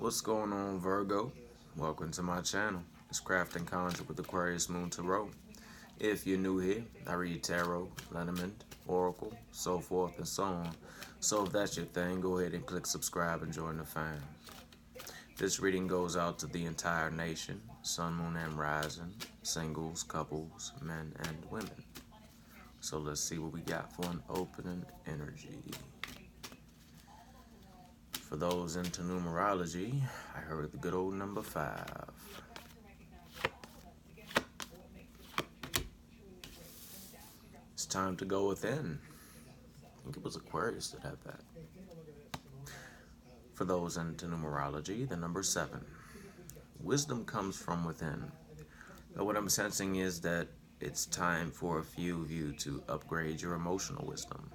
What's going on, Virgo? Welcome to my channel. It's Craft and Conjure with Aquarius Moon Tarot. If you're new here, I read tarot, lenormand, oracle, so forth and so on. So if that's your thing, go ahead and click subscribe and join the fam. This reading goes out to the entire nation, sun, moon, and rising, singles, couples, men, and women. So let's see what we got for an opening energy. For those into numerology, I heard the good old number 5. It's time to go within. I think it was Aquarius that had that. For those into numerology, the number 7. Wisdom comes from within. Now, what I'm sensing is that it's time for a few of you to upgrade your emotional wisdom,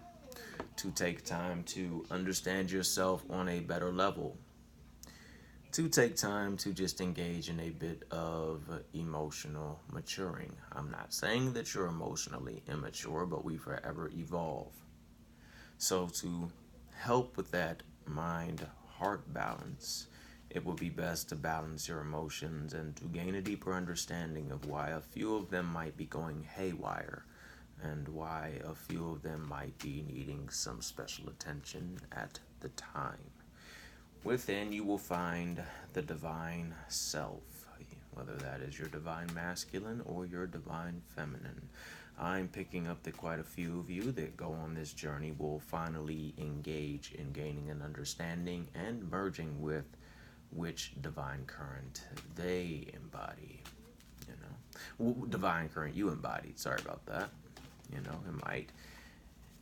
to take time to understand yourself on a better level, to take time to just engage in a bit of emotional maturing. I'm not saying that you're emotionally immature, but we forever evolve. So to help with that mind-heart balance, it would be best to balance your emotions and to gain a deeper understanding of why a few of them might be going haywire and why a few of them might be needing some special attention at the time. Within, you will find the divine self, whether that is your divine masculine or your divine feminine. I'm picking up that quite a few of you that go on this journey will finally engage in gaining an understanding and merging with which divine current they embody. Divine current you embodied, sorry about that. It might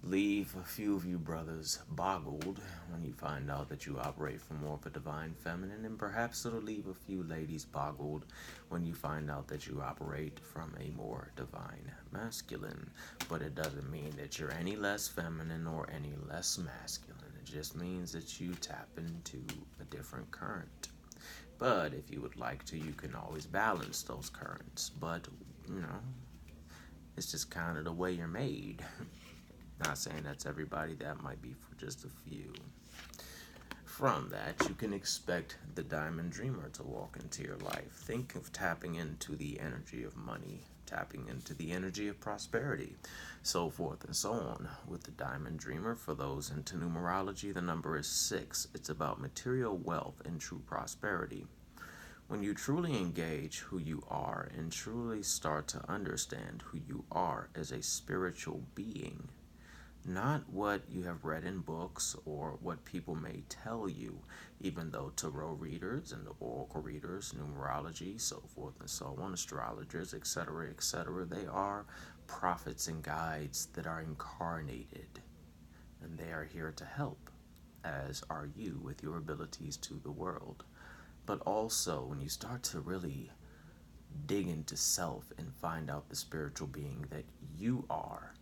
leave a few of you brothers boggled when you find out that you operate from more of a divine feminine, and perhaps it'll leave a few ladies boggled when you find out that you operate from a more divine masculine. But it doesn't mean that you're any less feminine or any less masculine. It just means that you tap into a different current. But if you would like to, you can always balance those currents. But, it's just kind of the way you're made. Not saying that's everybody, that might be for just a few. From that, you can expect the Diamond Dreamer to walk into your life. Think of tapping into the energy of money, tapping into the energy of prosperity, so forth and so on. With the Diamond Dreamer, for those into numerology, the number is 6. It's about material wealth and true prosperity. When you truly engage who you are and truly start to understand who you are as a spiritual being, not what you have read in books or what people may tell you, even though tarot readers and the oracle readers, numerology, so forth and so on, astrologers, etc., they are prophets and guides that are incarnated, and they are here to help, as are you with your abilities to the world. But also, when you start to really dig into self and find out the spiritual being that you are,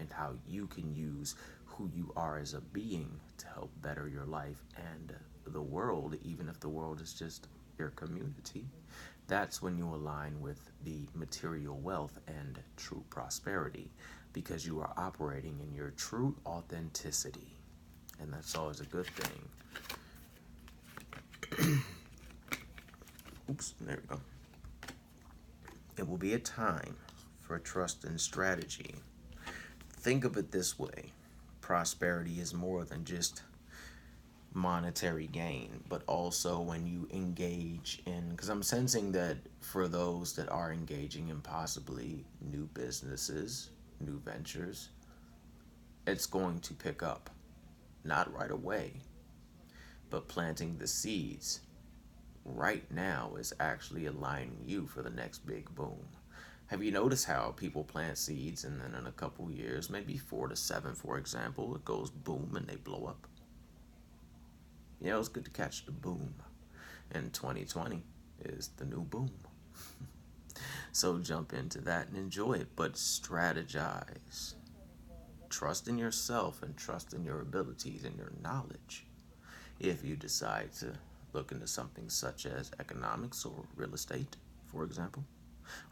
and how you can use who you are as a being to help better your life and the world, even if the world is just your community, that's when you align with the material wealth and true prosperity, because you are operating in your true authenticity, and that's always a good thing. Oops, there we go. It will be a time for trust and strategy. Think of it this way. Prosperity is more than just monetary gain, but also when you engage in, because I'm sensing that for those that are engaging in possibly new businesses, new ventures, it's going to pick up. Not right away, but planting the seeds right now is actually aligning you for the next big boom. Have you noticed how people plant seeds and then in a couple years, maybe 4 to 7, for example, it goes boom and they blow up? It's good to catch the boom. And 2020 is the new boom. So jump into that and enjoy it, but strategize. Trust in yourself and trust in your abilities and your knowledge. If you decide to look into something such as economics or real estate, for example,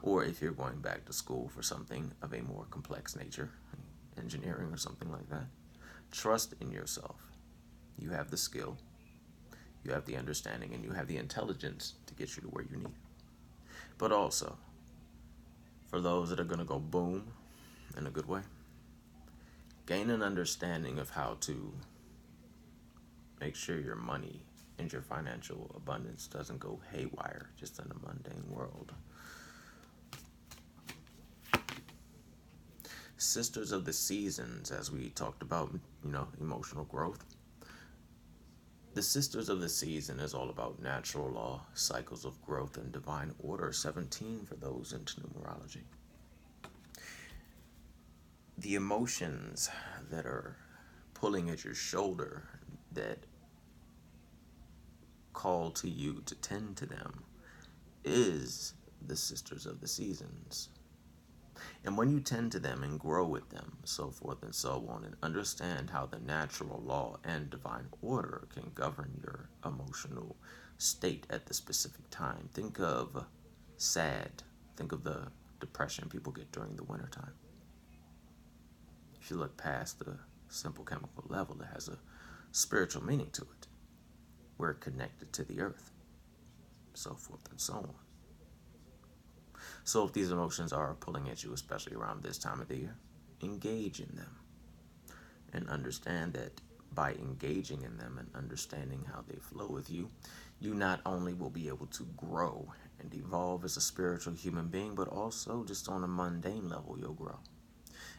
or if you're going back to school for something of a more complex nature, engineering or something like that, trust in yourself. You have the skill, You have the understanding and you have the intelligence to get you to where you need. But also, for those that are going to go boom in a good way, gain an understanding of how to make sure your money and your financial abundance doesn't go haywire just in a mundane world. Sisters of the seasons, as we talked about, emotional growth. The Sisters of the Season is all about natural law, cycles of growth, and divine order. 17 for those into numerology. The emotions that are pulling at your shoulder that call to you to tend to them is the Sisters of the Seasons. And when you tend to them and grow with them, so forth and so on, and understand how the natural law and divine order can govern your emotional state at the specific time. Think of sad. Think of the depression people get during the wintertime. If you look past the simple chemical level, it has a spiritual meaning to it. We're connected to the earth, so forth and so on. So if these emotions are pulling at you, especially around this time of the year, engage in them and understand that by engaging in them and understanding how they flow with you, you not only will be able to grow and evolve as a spiritual human being, but also just on a mundane level, you'll grow.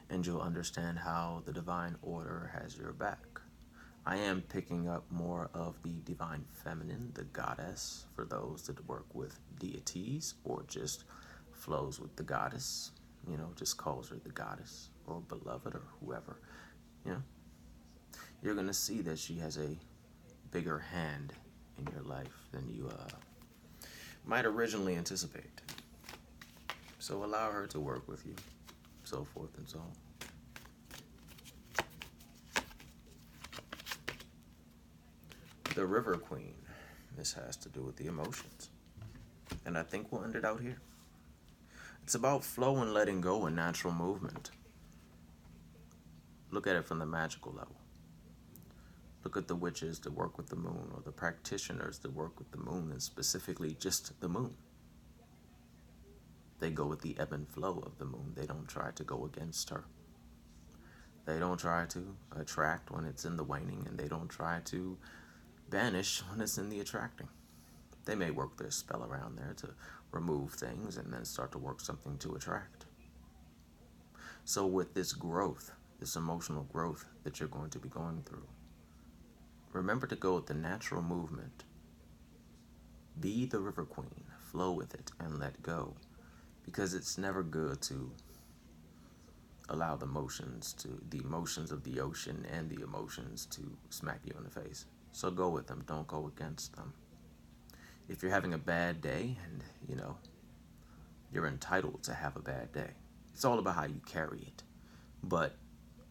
And you'll understand how the divine order has your back. I am picking up more of the divine feminine, the goddess, for those that work with deities or just flows with the goddess, just calls her the goddess or beloved or whoever, you're going to see that she has a bigger hand in your life than you might originally anticipate. So allow her to work with you, so forth and so on. The River Queen. This has to do with the emotions. And I think we'll end it out here. It's about flow and letting go and natural movement. Look at it from the magical level. Look at the witches that work with the moon, or the practitioners that work with the moon, and specifically just the moon. They go with the ebb and flow of the moon. They don't try to go against her. They don't try to attract when it's in the waning, and they don't try to banish when it's in the attracting. They may work their spell around there to remove things and then start to work something to attract. So with this growth, this emotional growth that you're going to be going through, remember to go with the natural movement. Be the river queen. Flow with it and let go. Because it's never good to allow the emotions of the ocean and the emotions to smack you in the face. So go with them. Don't go against them. If you're having a bad day and, you're entitled to have a bad day. It's all about how you carry it. But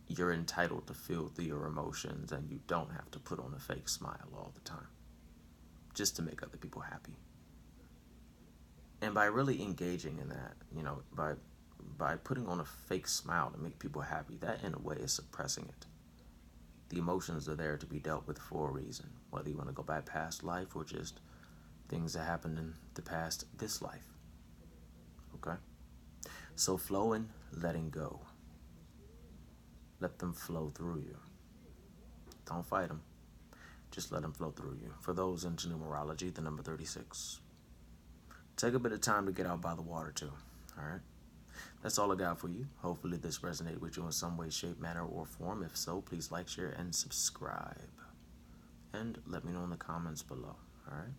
you're entitled to feel your emotions, and you don't have to put on a fake smile all the time just to make other people happy. And by really engaging in that, by putting on a fake smile to make people happy, that in a way is suppressing it. The emotions are there to be dealt with for a reason, whether you want to go by past life or just things that happened in the past this life. Okay? So flowing, letting go. Let them flow through you. Don't fight them. Just let them flow through you. For those into numerology, the number 36. Take a bit of time to get out by the water too. All right? That's all I got for you. Hopefully this resonated with you in some way, shape, manner, or form. If so, please like, share, and subscribe. And let me know in the comments below. All right?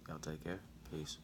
Y'all take care. Peace.